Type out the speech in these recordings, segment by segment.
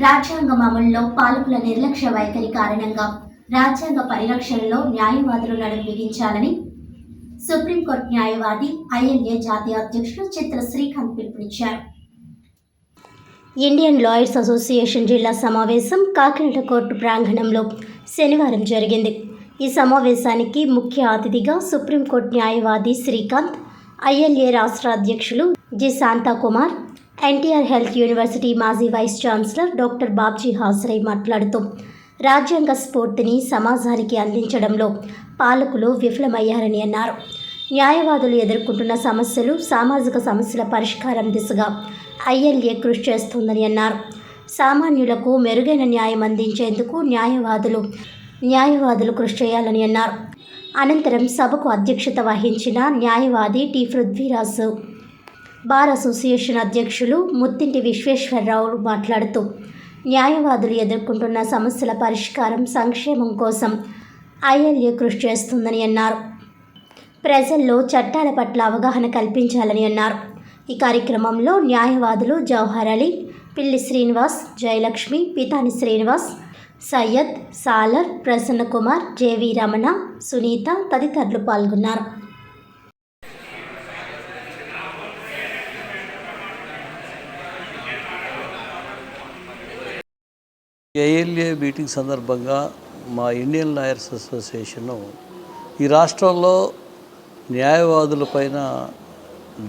రాజ్యాంగం అమలులో పాలకుల నిర్లక్ష్య వైఖరి కారణంగా రాజ్యాంగ పరిరక్షణలో న్యాయవాదులు నడుం బిగించాలని సుప్రీంకోర్టు న్యాయవాది ఐఎల్ఏ జాతీయ అధ్యక్షులు చిత్ర శ్రీకాంత్ పిలుపునిచ్చారు. ఇండియన్ లాయర్స్ అసోసియేషన్ జిల్లా సమావేశం కాకినాడ కోర్టు ప్రాంగణంలో శనివారం జరిగింది. ఈ సమావేశానికి ముఖ్య అతిథిగా సుప్రీంకోర్టు న్యాయవాది శ్రీకాంత్, ఐఎల్ఏ రాష్ట్ర అధ్యక్షులు జి శాంతాకుమార్, ఎన్టీఆర్ హెల్త్ యూనివర్సిటీ మాజీ వైస్ ఛాన్సలర్ డాక్టర్ బాబ్జీ హాజరై మాట్లాడుతూ రాజ్యాంగ స్ఫూర్తిని సమాజానికి అందించడంలో పాలకులు విఫలమయ్యారని అన్నారు. న్యాయవాదులు ఎదుర్కొంటున్న సమస్యలు, సామాజిక సమస్యల పరిష్కారం దిశగా ఐఎల్ఏ కృషి చేస్తుందని అన్నారు. సామాన్యులకు మెరుగైన న్యాయం అందించేందుకు న్యాయవాదులు కృషి చేయాలని అన్నారు. అనంతరం సభకు అధ్యక్షత వహించిన న్యాయవాది టి పృథ్వీరాజు, బార్ అసోసియేషన్ అధ్యక్షులు ముత్తింటి విశ్వేశ్వరరావు మాట్లాడుతూ న్యాయవాదులు ఎదుర్కొంటున్న సమస్యల పరిష్కారం, సంక్షేమం కోసం ఐఎల్ఏ కృషి చేస్తుందని అన్నారు. ప్రజల్లో చట్టాల పట్ల అవగాహన కల్పించాలని అన్నారు. ఈ కార్యక్రమంలో న్యాయవాదులు జవహర్ అలీ, పిల్లి శ్రీనివాస్, జయలక్ష్మి, పితాని శ్రీనివాస్, సయ్యద్, సాలర్, ప్రసన్న కుమార్, జేవి రమణ, సునీత తదితరులు పాల్గొన్నారు. ఐఎల్ఏ మీటింగ్ సందర్భంగా మా ఇండియన్ లాయర్స్ అసోసియేషన్ ఈ రాష్ట్రంలో న్యాయవాదులపైన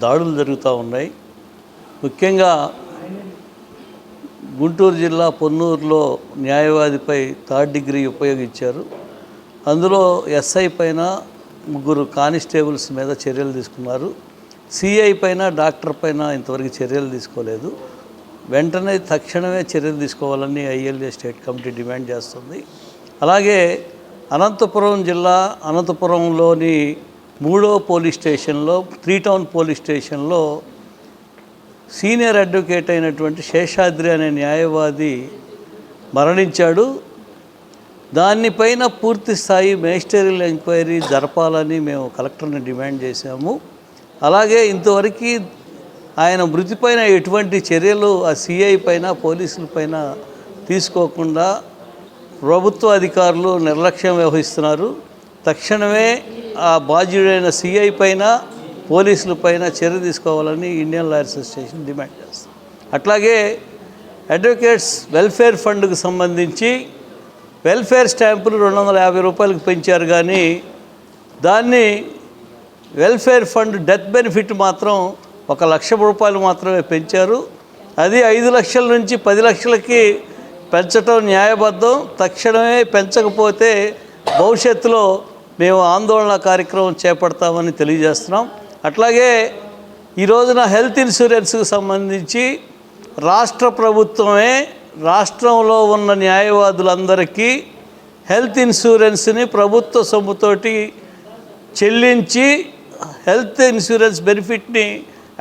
దాడులు జరుగుతూ ఉన్నాయి. ముఖ్యంగా గుంటూరు జిల్లా పొన్నూరులో న్యాయవాదిపై 3rd డిగ్రీ ఉపయోగించారు. అందులో ఎస్ఐ పైన 3 కానిస్టేబుల్స్ మీద చర్యలు తీసుకున్నారు. సిఐ పైన, డాక్టర్ పైన ఇంతవరకు చర్యలు తీసుకోలేదు. వెంటనే తక్షణమే చర్యలు తీసుకోవాలని ఐఎల్ఏ స్టేట్ కమిటీ డిమాండ్ చేస్తుంది. అలాగే అనంతపురం జిల్లా అనంతపురంలోని 3వ పోలీస్ స్టేషన్లో, 3 టౌన్ పోలీస్ స్టేషన్లో సీనియర్ అడ్వకేట్ అయినటువంటి శేషాద్రి అనే న్యాయవాది మరణించాడు. దానిపైన పూర్తి స్థాయి మేజిస్టేరియల్ ఎంక్వైరీ జరపాలని మేము కలెక్టర్ని డిమాండ్ చేశాము. అలాగే ఇంతవరకు ఆయన మృతిపైన ఎటువంటి చర్యలు ఆ సిఐ పైన, పోలీసుల పైన తీసుకోకుండా ప్రభుత్వ అధికారులు నిర్లక్ష్యం వ్యవహరిస్తున్నారు. తక్షణమే ఆ బాధ్యుడైన సిఐ పైన, పోలీసుల పైన చర్య తీసుకోవాలని ఇండియన్ లాయర్స్ అసోసియేషన్ డిమాండ్ చేస్తాం. అట్లాగే అడ్వకేట్స్ వెల్ఫేర్ ఫండ్కు సంబంధించి వెల్ఫేర్ స్టాంపులు 250 రూపాయలకు పెంచారు, కానీ దాన్ని వెల్ఫేర్ ఫండ్ డెత్ బెనిఫిట్ మాత్రం 1,00,000 రూపాయలు మాత్రమే పెంచారు. అది 5 లక్షల నుంచి 10 లక్షలకి పెంచడం న్యాయబద్ధం. తక్షణమే పెంచకపోతే భవిష్యత్తులో మేము ఆందోళన కార్యక్రమం చేపడతామని తెలియజేస్తున్నాం. అట్లాగే ఈ రోజున హెల్త్ ఇన్సూరెన్స్కి సంబంధించి రాష్ట్ర ప్రభుత్వమే రాష్ట్రంలో ఉన్న న్యాయవాదులందరికీ హెల్త్ ఇన్సూరెన్స్ని ప్రభుత్వ సొమ్ముతోటి చెల్లించి హెల్త్ ఇన్సూరెన్స్ బెనిఫిట్ని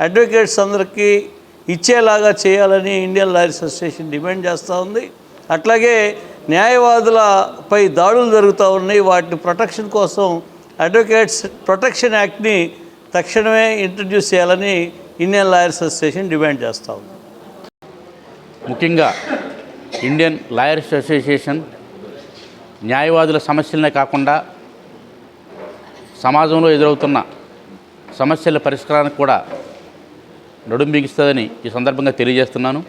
అడ్వకేట్స్ అందరికీ ఇచ్చేలాగా చేయాలని ఇండియన్ లాయర్స్ అసోసియేషన్ డిమాండ్ చేస్తూ ఉంది. అట్లాగే న్యాయవాదులపై దాడులు జరుగుతూ ఉన్నాయి. వాటి ప్రొటెక్షన్ కోసం అడ్వకేట్స్ ప్రొటెక్షన్ యాక్ట్ని తక్షణమే ఇంట్రడ్యూస్ చేయాలని ఇండియన్ లాయర్స్ అసోసియేషన్ డిమాండ్ చేస్తూ ఉంది. ముఖ్యంగా ఇండియన్ లాయర్స్ అసోసియేషన్ న్యాయవాదుల సమస్యలనే కాకుండా సమాజంలో ఎదురవుతున్న సమస్యల పరిష్కారానికి కూడా నడుం బిగిస్తుందని ఈ సందర్భంగా తెలియజేస్తున్నాను.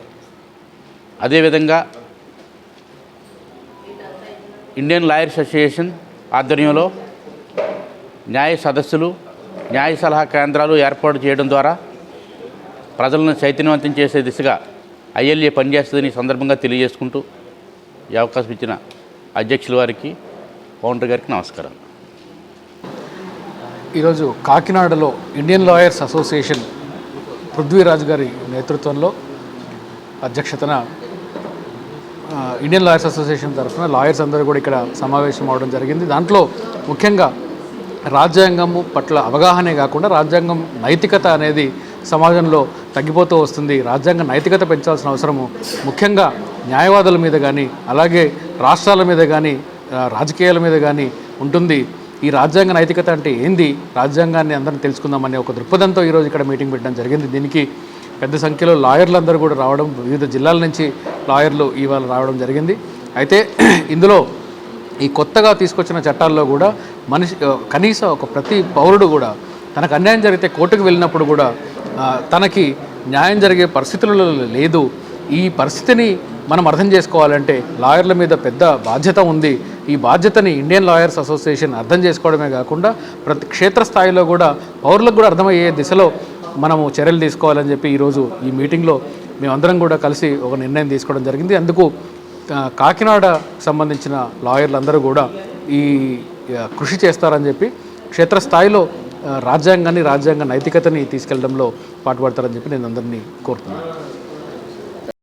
అదేవిధంగా ఇండియన్ లాయర్స్ అసోసియేషన్ ఆధ్వర్యంలో న్యాయ సదస్సులు, న్యాయ సలహా కేంద్రాలు ఏర్పాటు చేయడం ద్వారా ప్రజలను చైతన్యవంతం చేసే దిశగా ఐఎల్ఏ పనిచేస్తుందని ఈ సందర్భంగా తెలియజేసుకుంటూ ఈ అవకాశం ఇచ్చిన అధ్యక్షుల వారికి, ఫౌండర్ గారికి నమస్కారం. ఈరోజు కాకినాడలో ఇండియన్ లాయర్స్ అసోసియేషన్ పృథ్వీరాజు గారి నేతృత్వంలో, అధ్యక్షతన ఇండియన్ లాయర్స్ అసోసియేషన్ తరఫున లాయర్స్ అందరూ కూడా ఇక్కడ సమావేశం అవడం జరిగింది. దాంట్లో ముఖ్యంగా రాజ్యాంగం పట్ల అవగాహనే కాకుండా రాజ్యాంగం నైతికత అనేది సమాజంలో తగ్గిపోతూ వస్తుంది. రాజ్యాంగ నైతికత పెంచాల్సిన అవసరము ముఖ్యంగా న్యాయవాదుల మీద కానీ, అలాగే రాష్ట్రాల మీద కానీ, రాజకీయాల మీద కానీ ఉంటుంది. ఈ రాజ్యాంగ నైతికత అంటే ఏంది, రాజ్యాంగాన్ని అందరం తెలుసుకుందామనే ఒక దృక్పథంతో ఈరోజు ఇక్కడ మీటింగ్ పెట్టడం జరిగింది. దీనికి పెద్ద సంఖ్యలో లాయర్లందరూ కూడా రావడం, వివిధ జిల్లాల నుంచి లాయర్లు ఇవాళ రావడం జరిగింది. అయితే ఇందులో ఈ కొత్తగా తీసుకొచ్చిన చట్టాల్లో కూడా కనీసం ఒక ప్రతి పౌరుడు కూడా తనకు అన్యాయం జరిగితే కోర్టుకు వెళ్ళినప్పుడు కూడా తనకి న్యాయం జరిగే పరిస్థితులలో లేదు. ఈ పరిస్థితిని మనం అర్థం చేసుకోవాలంటే లాయర్ల మీద పెద్ద బాధ్యత ఉంది. ఈ బాధ్యతని ఇండియన్ లాయర్స్ అసోసియేషన్ అర్థం చేసుకోవడమే కాకుండా ప్రతి క్షేత్రస్థాయిలో కూడా పౌరులకు కూడా అర్థమయ్యే దిశలో మనము చర్యలు తీసుకోవాలని చెప్పి ఈరోజు ఈ మీటింగ్లో మేమందరం కూడా కలిసి ఒక నిర్ణయం తీసుకోవడం జరిగింది. అందుకు కాకినాడ సంబంధించిన లాయర్లందరూ కూడా ఈ కృషి చేస్తారని చెప్పి క్షేత్రస్థాయిలో రాజ్యాంగ నైతికతని తీసుకెళ్లడంలో పాటుపడతారని చెప్పి నేను అందరినీ కోరుతున్నాను.